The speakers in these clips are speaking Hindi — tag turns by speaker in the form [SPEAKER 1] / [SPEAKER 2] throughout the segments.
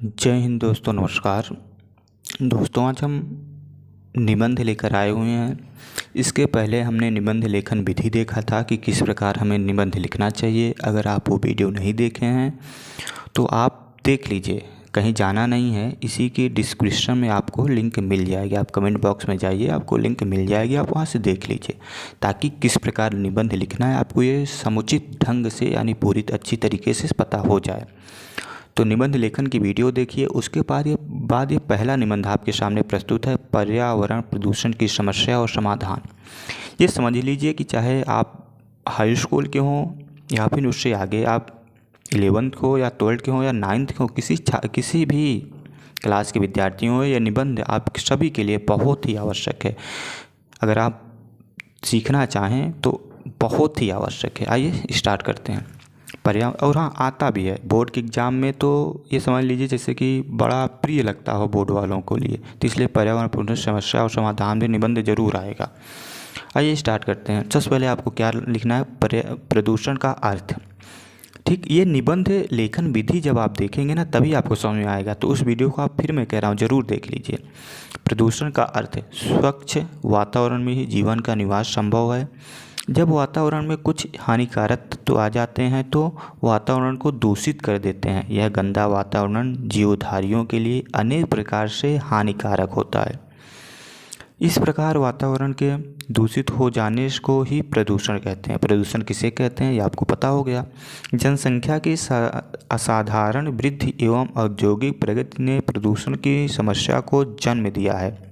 [SPEAKER 1] जय हिंद दोस्तों, नमस्कार दोस्तों। आज हम निबंध लेकर आए हुए हैं। इसके पहले हमने निबंध लेखन विधि देखा था कि किस प्रकार हमें निबंध लिखना चाहिए। अगर आप वो वीडियो नहीं देखे हैं तो आप देख लीजिए, कहीं जाना नहीं है। इसी के डिस्क्रिप्शन में आपको लिंक मिल जाएगी। आप कमेंट बॉक्स में जाइए, आपको लिंक मिल जाएगी, आप वहाँ से देख लीजिए, ताकि किस प्रकार निबंध लिखना है आपको ये समुचित ढंग से यानी पूरी अच्छी तरीके से पता हो जाए। तो निबंध लेखन की वीडियो देखिए। उसके बाद ये पहला निबंध आपके सामने प्रस्तुत है, पर्यावरण प्रदूषण की समस्या और समाधान। ये समझ लीजिए कि चाहे आप हाई स्कूल के हों या फिर उससे आगे आप 11th को या 12th के हों या 9th को, किसी भी क्लास के विद्यार्थी हों, यह निबंध आप सभी के लिए बहुत ही आवश्यक है। अगर आप सीखना चाहें तो बहुत ही आवश्यक है। आइए स्टार्ट करते हैं। और हाँ, आता भी है बोर्ड के एग्ज़ाम में, तो ये समझ लीजिए जैसे कि बड़ा प्रिय लगता हो बोर्ड वालों को लिए, तो इसलिए पर्यावरण प्रदूषण समस्या और समाधान में निबंध जरूर आएगा। आइए स्टार्ट करते हैं। सबसे पहले आपको क्या लिखना है, प्रदूषण का अर्थ। ठीक, ये निबंध लेखन विधि जब आप देखेंगे ना तभी आपको समझ में आएगा। तो उस वीडियो को आप फिर मैं कह रहा हूँ ज़रूर देख लीजिए। प्रदूषण का अर्थ है, स्वच्छ वातावरण में ही जीवन का निवास संभव है। जब वातावरण में कुछ हानिकारक तत्व आ जाते हैं तो वातावरण को दूषित कर देते हैं। यह गंदा वातावरण जीवधारियों के लिए अनेक प्रकार से हानिकारक होता है। इस प्रकार वातावरण के दूषित हो जाने को ही प्रदूषण कहते हैं। प्रदूषण किसे कहते हैं ये आपको पता हो गया। जनसंख्या की असाधारण वृद्धि एवं औद्योगिक प्रगति ने प्रदूषण की समस्या को जन्म दिया है।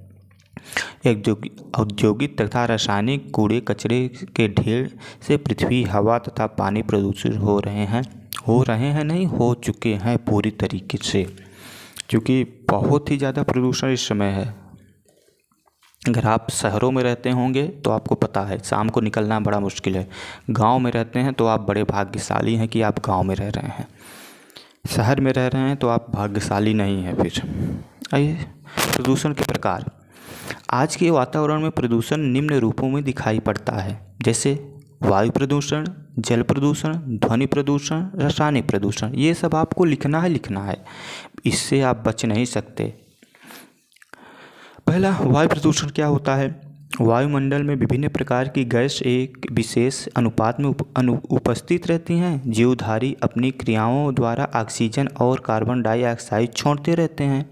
[SPEAKER 1] औद्योगिक तथा रासायनिक कूड़े कचरे के ढेर से पृथ्वी, हवा तथा पानी प्रदूषित हो रहे हैं नहीं, हो चुके हैं पूरी तरीके से, क्योंकि बहुत ही ज़्यादा प्रदूषण इस समय है। अगर आप शहरों में रहते होंगे तो आपको पता है शाम को निकलना बड़ा मुश्किल है। गांव में रहते हैं तो आप बड़े भाग्यशाली हैं कि आप गांव में रह रहे हैं। शहर में रह रहे हैं तो आप भाग्यशाली नहीं हैं। फिर आइए, प्रदूषण के प्रकार। आज के वातावरण में प्रदूषण निम्न रूपों में दिखाई पड़ता है, जैसे वायु प्रदूषण, जल प्रदूषण, ध्वनि प्रदूषण, रासायनिक प्रदूषण। ये सब आपको लिखना है, इससे आप बच नहीं सकते। पहला, वायु प्रदूषण क्या होता है। वायुमंडल में विभिन्न प्रकार की गैस एक विशेष अनुपात में उपस्थित रहती हैं। जीवधारी अपनी क्रियाओं द्वारा ऑक्सीजन और कार्बन डाइऑक्साइड छोड़ते रहते हैं।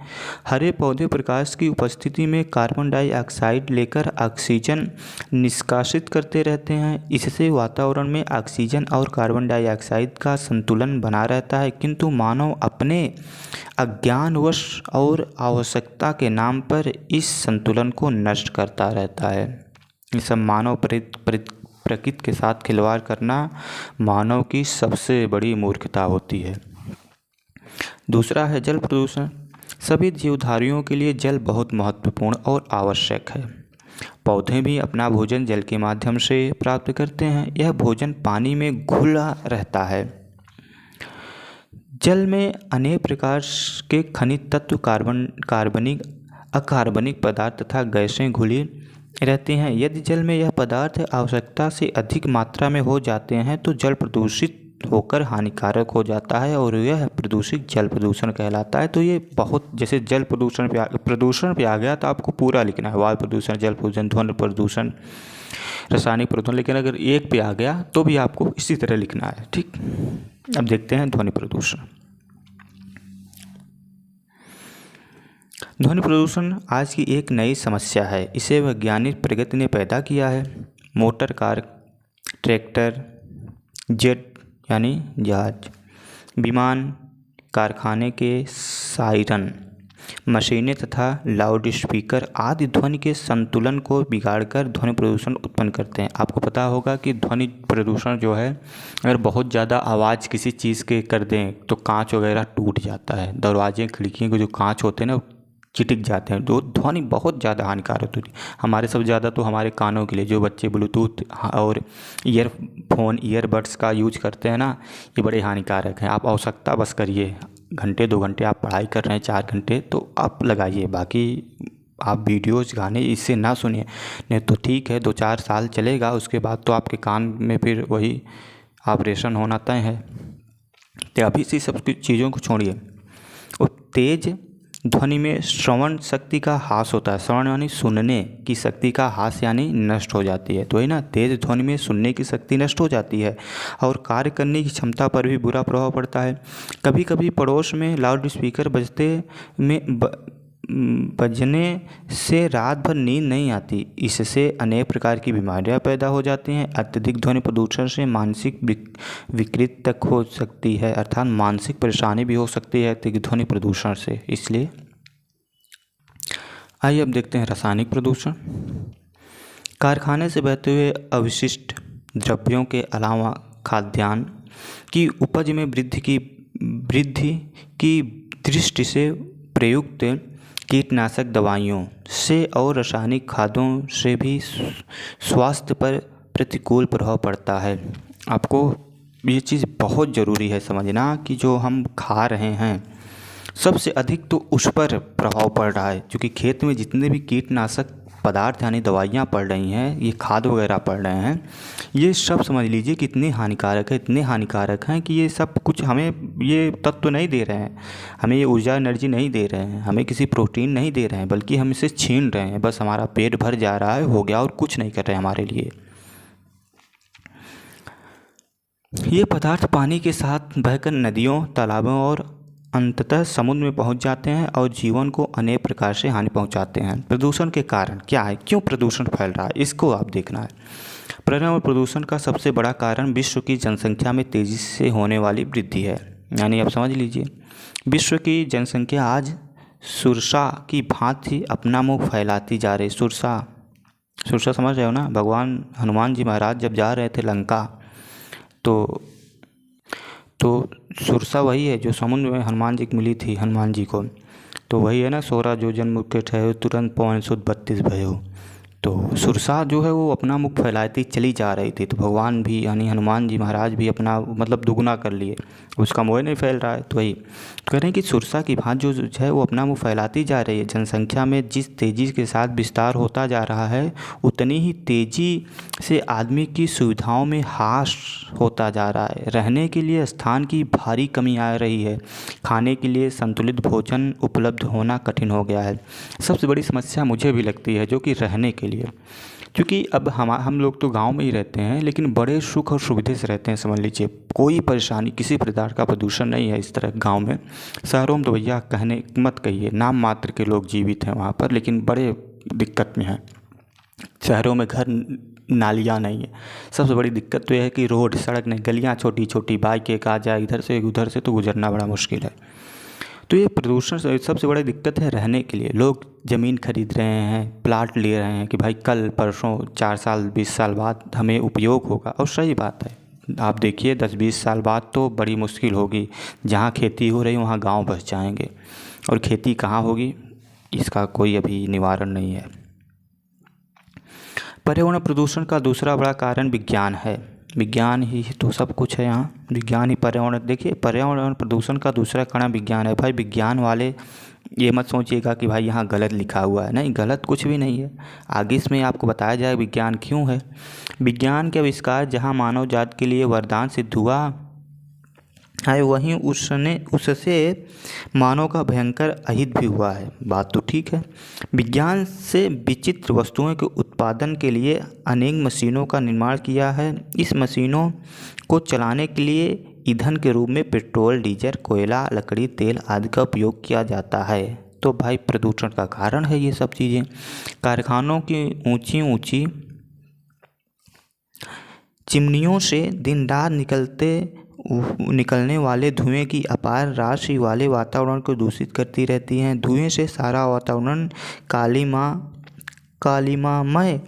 [SPEAKER 1] हरे पौधे प्रकाश की उपस्थिति में कार्बन डाइऑक्साइड लेकर ऑक्सीजन निष्कासित करते रहते हैं। इससे वातावरण में ऑक्सीजन और कार्बन डाइऑक्साइड का संतुलन बना रहता है, किंतु मानव अपने अज्ञानवश और आवश्यकता के नाम पर इस संतुलन को नष्ट करता रहता है। ये सब मानव प्रकृति के साथ खिलवाड़ करना मानव की सबसे बड़ी मूर्खता होती है। दूसरा है जल प्रदूषण। सभी जीवधारियों के लिए जल बहुत महत्वपूर्ण और आवश्यक है। पौधे भी अपना भोजन जल के माध्यम से प्राप्त करते हैं। यह भोजन पानी में घुला रहता है। जल में अनेक प्रकार के खनिज तत्व, कार्बनिक, अकार्बनिक पदार्थ तथा गैसें घुली रहती हैं। यदि जल में यह पदार्थ आवश्यकता से अधिक मात्रा में हो जाते हैं तो जल प्रदूषित होकर हानिकारक हो जाता है और यह प्रदूषित जल प्रदूषण कहलाता है। तो ये बहुत, जैसे जल प्रदूषण पे आ गया तो आपको पूरा लिखना है, वायु प्रदूषण, जल प्रदूषण, ध्वनि प्रदूषण, रासायनिक प्रदूषण। लेकिन अगर एक पे आ गया तो भी आपको इसी तरह लिखना है। ठीक, अब देखते हैं ध्वनि प्रदूषण। ध्वनि प्रदूषण आज की एक नई समस्या है। इसे वैज्ञानिक प्रगति ने पैदा किया है। मोटर कार, ट्रैक्टर, जेट यानी जहाज, विमान, कारखाने के सायरन, मशीनें तथा लाउड स्पीकर आदि ध्वनि के संतुलन को बिगाड़कर ध्वनि प्रदूषण उत्पन्न करते हैं। आपको पता होगा कि ध्वनि प्रदूषण जो है, अगर बहुत ज़्यादा आवाज़ किसी चीज़ के कर दें तो कांच वगैरह टूट जाता है। दरवाजे खिड़कियों के जो कांच होते हैं ना, चिटिक जाते हैं। तो ध्वनि बहुत ज़्यादा हानिकारक होती है हमारे, सबसे ज़्यादा तो हमारे कानों के लिए। जो बच्चे ब्लूटूथ और ईयरबड्स का यूज करते हैं ना, ये बड़े हानिकारक हैं। आप आवश्यकता बस करिए, घंटे 2 घंटे आप पढ़ाई कर रहे हैं, 4 घंटे, तो आप लगाइए। बाकी आप वीडियोज़, गाने इससे ना सुनिए। नहीं तो ठीक है, 2-4 साल चलेगा, उसके बाद तो आपके कान में फिर वही ऑपरेशन होना तय है। तो अभी से सब चीज़ों को छोड़िए। और तेज ध्वनि में श्रवण शक्ति का ह्रास होता है। श्रवण यानी सुनने की शक्ति का ह्रास यानी नष्ट हो जाती है। तो है ना, तेज ध्वनि में सुनने की शक्ति नष्ट हो जाती है और कार्य करने की क्षमता पर भी बुरा प्रभाव पड़ता है। कभी कभी पड़ोस में लाउड स्पीकर बजने से रात भर नींद नहीं आती। इससे अनेक प्रकार की बीमारियां पैदा हो जाती हैं। अत्यधिक ध्वनि प्रदूषण से मानसिक विकृति तक हो सकती है, अर्थात मानसिक परेशानी भी हो सकती है अत्यधिक ध्वनि प्रदूषण से। इसलिए आइए अब देखते हैं रासायनिक प्रदूषण। कारखाने से बहते हुए अवशिष्ट द्रव्यों के अलावा खाद्यान्न की उपज में वृद्धि की दृष्टि से प्रयुक्त कीटनाशक दवाइयों से और रासायनिक खादों से भी स्वास्थ्य पर प्रतिकूल प्रभाव पड़ता है। आपको ये चीज़ बहुत ज़रूरी है समझना कि जो हम खा रहे हैं सबसे अधिक तो उस पर प्रभाव पड़ रहा है, क्योंकि खेत में जितने भी कीटनाशक पदार्थ यानी दवाइयाँ पड़ रही हैं, ये खाद वगैरह पड़ रहे हैं, ये सब समझ लीजिए कितने हानिकारक है, इतने हानिकारक हैं कि ये सब कुछ हमें ये तत्व नहीं दे रहे हैं, हमें ये ऊर्जा एनर्जी नहीं दे रहे हैं, हमें किसी प्रोटीन नहीं दे रहे हैं, बल्कि हम इसे छीन रहे हैं। बस हमारा पेट भर जा रहा है, हो गया, और कुछ नहीं कर रहे हैं हमारे लिए। ये पदार्थ पानी के साथ बहकर नदियों, तालाबों और अंततः समुद्र में पहुंच जाते हैं और जीवन को अनेक प्रकार से हानि पहुंचाते हैं। प्रदूषण के कारण क्या है, क्यों प्रदूषण फैल रहा है, इसको आप देखना है। पर्यावरण प्रदूषण का सबसे बड़ा कारण विश्व की जनसंख्या में तेज़ी से होने वाली वृद्धि है। यानी आप समझ लीजिए, विश्व की जनसंख्या आज सुरसा की भांति अपना मुँह फैलाती जा रही। सुरसा समझ रहे हो ना, भगवान हनुमान जी महाराज जब जा रहे थे लंका, तो सुरसा वही है जो समुद्र में हनुमान जी को मिली थी, हनुमान जी को, तो वही है ना, 16 जो जन्म के ठहरो तुरंत पवन सुत 32 भयो। तो सुरसा जो है वो अपना मुख फैलाती चली जा रही थी, तो भगवान भी यानी हनुमान जी महाराज भी अपना मतलब दुगना कर लिए, उसका मुँह नहीं फैल रहा है। तो वही कह रहे हैं कि सुरसा की भांति जो है वो अपना मुँह फैलाती जा रही है। जनसंख्या में जिस तेज़ी के साथ विस्तार होता जा रहा है, उतनी ही तेज़ी से आदमी की सुविधाओं में ह्रास होता जा रहा है। रहने के लिए स्थान की भारी कमी आ रही है। खाने के लिए संतुलित भोजन उपलब्ध होना कठिन हो गया है। सबसे बड़ी समस्या मुझे भी लगती है जो कि रहने के लिए, क्योंकि अब हम लोग तो गांव में ही रहते हैं, लेकिन बड़े सुख और सुविधे से रहते हैं। समझ लीजिए कोई परेशानी, किसी प्रकार का प्रदूषण नहीं है इस तरह गांव में। शहरों में तो भैया कहने मत कहिए, नाम मात्र के लोग जीवित हैं वहाँ पर, लेकिन बड़े दिक्कत में हैं। शहरों में घर नालियाँ नहीं है। सबसे बड़ी दिक्कत तो यह है कि रोड सड़क नहीं, गलियाँ छोटी छोटी, बाइक एक आ जाए इधर से उधर से तो गुजरना बड़ा मुश्किल है। तो ये प्रदूषण से सबसे बड़ी दिक्कत है रहने के लिए। लोग ज़मीन खरीद रहे हैं, प्लाट ले रहे हैं कि भाई कल परसों 4 साल 20 साल बाद हमें उपयोग होगा, और सही बात है। आप देखिए 10-20 साल बाद तो बड़ी मुश्किल होगी। जहाँ खेती हो रही वहाँ गांव बस जाएंगे, और खेती कहाँ होगी इसका कोई अभी निवारण नहीं है। पर्यावरण प्रदूषण का दूसरा बड़ा कारण विज्ञान है। विज्ञान ही तो सब कुछ है यहाँ, विज्ञान ही पर्यावरण। देखिए पर्यावरण प्रदूषण का दूसरा कारण विज्ञान है। भाई विज्ञान वाले ये मत सोचिएगा कि भाई यहाँ गलत लिखा हुआ है, नहीं, गलत कुछ भी नहीं है। आगे इसमें आपको बताया जाए विज्ञान क्यों है। विज्ञान के आविष्कार जहाँ मानव जाति के लिए वरदान सिद्ध हुआ है, वहीं उससे मानव का भयंकर अहित भी हुआ है। बात तो ठीक है। विज्ञान से विचित्र वस्तुओं के उत्पादन के लिए अनेक मशीनों का निर्माण किया है। इस मशीनों को चलाने के लिए ईंधन के रूप में पेट्रोल, डीजल, कोयला, लकड़ी, तेल आदि का उपयोग किया जाता है। तो भाई प्रदूषण का कारण है ये सब चीज़ें। कारखानों की ऊंची ऊंची चिमनियों से दिन रात निकलने वाले धुएं की अपार राशि वाले वातावरण को दूषित करती रहती हैं। धुएं से सारा वातावरण कालिमामय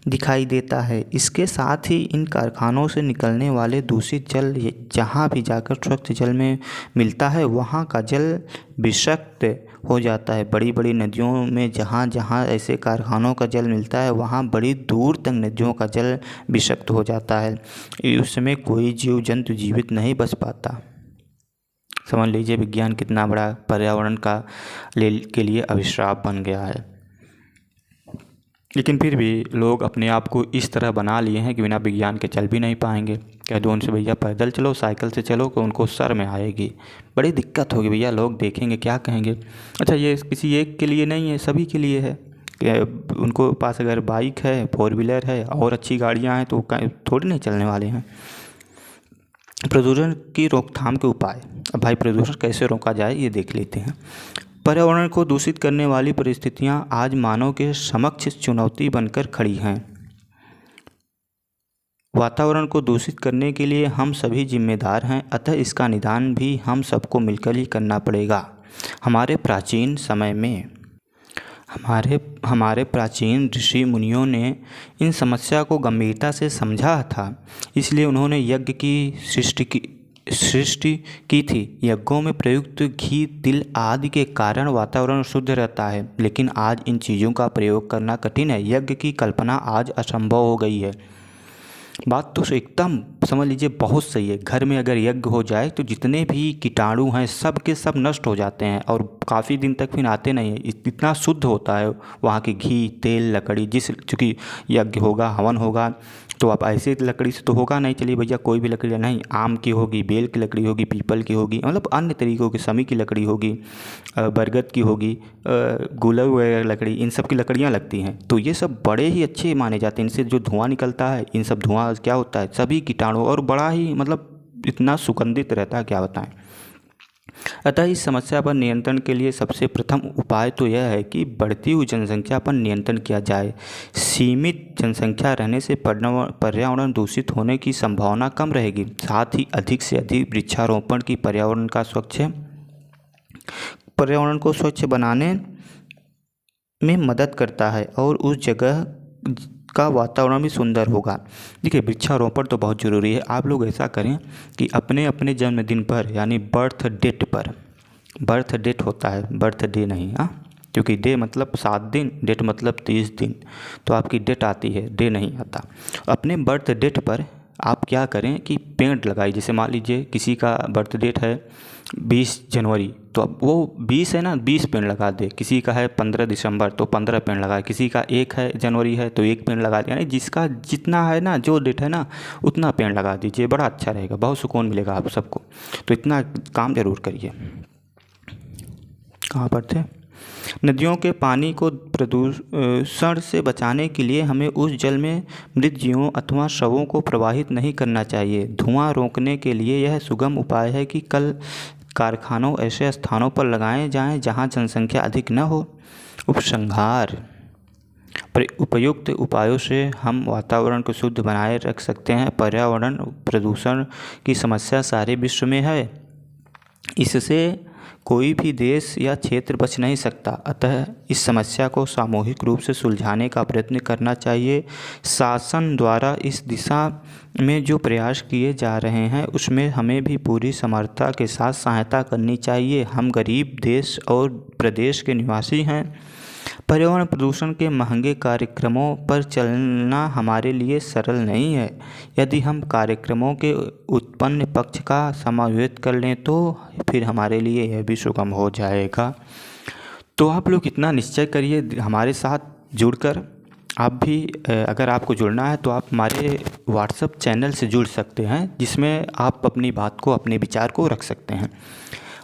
[SPEAKER 1] दिखाई देता है। इसके साथ ही इन कारखानों से निकलने वाले दूषित जल जहाँ भी जाकर स्वच्छ जल में मिलता है, वहाँ का जल विषाक्त हो जाता है। बड़ी बड़ी नदियों में जहाँ जहाँ ऐसे कारखानों का जल मिलता है, वहाँ बड़ी दूर तक नदियों का जल विषाक्त हो जाता है। उसमें कोई जीव जंतु जीवित नहीं बच पाता। समझ लीजिए विज्ञान कितना बड़ा पर्यावरण के लिए अभिशाप बन गया है। लेकिन फिर भी लोग अपने आप को इस तरह बना लिए हैं कि बिना विज्ञान के चल भी नहीं पाएंगे। कह दो उनसे भैया पैदल चलो, साइकिल से चलो, तो उनको सर में आएगी, बड़ी दिक्कत होगी भैया, लोग देखेंगे क्या कहेंगे। अच्छा, ये किसी एक के लिए नहीं है, सभी के लिए है कि उनको पास अगर बाइक है, 4 व्हीलर है और अच्छी गाड़ियाँ हैं तो थोड़ी नहीं चलने वाले हैं। प्रदूषण की रोकथाम के उपाय। अब भाई प्रदूषण कैसे रोका जाए ये देख लेते हैं। पर्यावरण को दूषित करने वाली परिस्थितियां आज मानव के समक्ष चुनौती बनकर खड़ी हैं। वातावरण को दूषित करने के लिए हम सभी जिम्मेदार हैं, अतः इसका निदान भी हम सबको मिलकर ही करना पड़ेगा। हमारे प्राचीन समय में हमारे प्राचीन ऋषि मुनियों ने इन समस्या को गंभीरता से समझा था, इसलिए उन्होंने यज्ञ की सृष्टि की थी। यज्ञों में प्रयुक्त घी, तिल आदि के कारण वातावरण शुद्ध रहता है, लेकिन आज इन चीज़ों का प्रयोग करना कठिन है। यज्ञ की कल्पना आज असंभव हो गई है। बात तो एकदम समझ लीजिए बहुत सही है। घर में अगर यज्ञ हो जाए तो जितने भी कीटाणु हैं सब के सब नष्ट हो जाते हैं और काफ़ी दिन तक फिर आते नहीं हैं। इतना शुद्ध होता है वहाँ की घी, तेल, लकड़ी। चूँकि यज्ञ होगा, हवन होगा, तो आप ऐसे लकड़ी से तो होगा नहीं, चलिए भैया कोई भी लकड़ी नहीं, आम की होगी, बेल की लकड़ी होगी, पीपल की होगी, मतलब अन्य तरीक़ों की, समी की लकड़ी होगी, बरगद की होगी, गूलर वगैरह लकड़ी, इन सब की लकड़ियाँ लगती हैं। तो ये सब बड़े ही अच्छे माने जाते हैं। इनसे जो धुआं निकलता है, इन सब धुआं क्या होता है, सभी कीटाणु, और बड़ा ही मतलब इतना सुगंधित रहता है क्या बताएं। अतः इस समस्या पर नियंत्रण के लिए सबसे प्रथम उपाय तो यह है कि बढ़ती हुई जनसंख्या पर नियंत्रण किया जाए। सीमित जनसंख्या रहने से पर्यावरण दूषित होने की संभावना कम रहेगी। साथ ही अधिक से अधिक वृक्षारोपण की पर्यावरण को स्वच्छ बनाने में मदद करता है और उस जगह का वातावरण भी सुंदर होगा। देखिए, वृक्षारोपण तो बहुत ज़रूरी है। आप लोग ऐसा करें कि अपने अपने जन्मदिन पर, यानी बर्थ डेट होता है, बर्थडे नहीं, हाँ, क्योंकि डे मतलब 7 दिन, डेट मतलब 30 दिन, तो आपकी डेट आती है, डे नहीं आता। अपने बर्थ डेट पर आप क्या करें कि पेड़ लगाइए। जैसे मान लीजिए किसी का बर्थ डेट है 20 जनवरी, तो अब वो 20 है ना, 20 पेड़ लगा दे। किसी का है 15 दिसंबर, तो 15 पेड़ लगाए। किसी का 1 है जनवरी है तो 1 पेड़ लगा दे। यानी जिसका जितना है ना, जो डेट है ना, उतना पेड़ लगा दीजिए, बड़ा अच्छा रहेगा, बहुत सुकून मिलेगा आप सबको। तो इतना काम ज़रूर करिए। कहाँ पर थे? नदियों के पानी को प्रदूषण से बचाने के लिए हमें उस जल में मृत जीवों अथवा शवों को प्रवाहित नहीं करना चाहिए। धुआं रोकने के लिए यह सुगम उपाय है कि कारखानों ऐसे स्थानों पर लगाए जाएं जहां जनसंख्या अधिक न हो। उपसंहार। उपयुक्त उपायों से हम वातावरण को शुद्ध बनाए रख सकते हैं। पर्यावरण प्रदूषण की समस्या सारे विश्व में है, इससे कोई भी देश या क्षेत्र बच नहीं सकता। अतः इस समस्या को सामूहिक रूप से सुलझाने का प्रयत्न करना चाहिए। शासन द्वारा इस दिशा में जो प्रयास किए जा रहे हैं उसमें हमें भी पूरी समर्थता के साथ सहायता करनी चाहिए। हम गरीब देश और प्रदेश के निवासी हैं। पर्यावरण प्रदूषण के महंगे कार्यक्रमों पर चलना हमारे लिए सरल नहीं है। यदि हम कार्यक्रमों के उत्पन्न पक्ष का समायोजित कर लें तो फिर हमारे लिए यह भी सुगम हो जाएगा। तो आप लोग इतना निश्चय करिए हमारे साथ जुड़कर। आप भी अगर आपको जुड़ना है तो आप हमारे व्हाट्सएप चैनल से जुड़ सकते हैं, जिसमें आप अपनी बात को, अपने विचार को रख सकते हैं।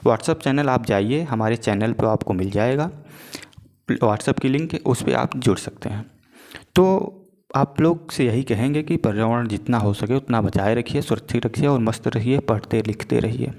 [SPEAKER 1] व्हाट्सएप चैनल आप जाइए, हमारे चैनल पर आपको मिल जाएगा व्हाट्सएप की लिंक, उस पर आप जुड़ सकते हैं। तो आप लोग से यही कहेंगे कि पर्यावरण जितना हो सके उतना बचाए रखिए, सुरक्षित रखिए और मस्त रहिए, पढ़ते लिखते रहिए।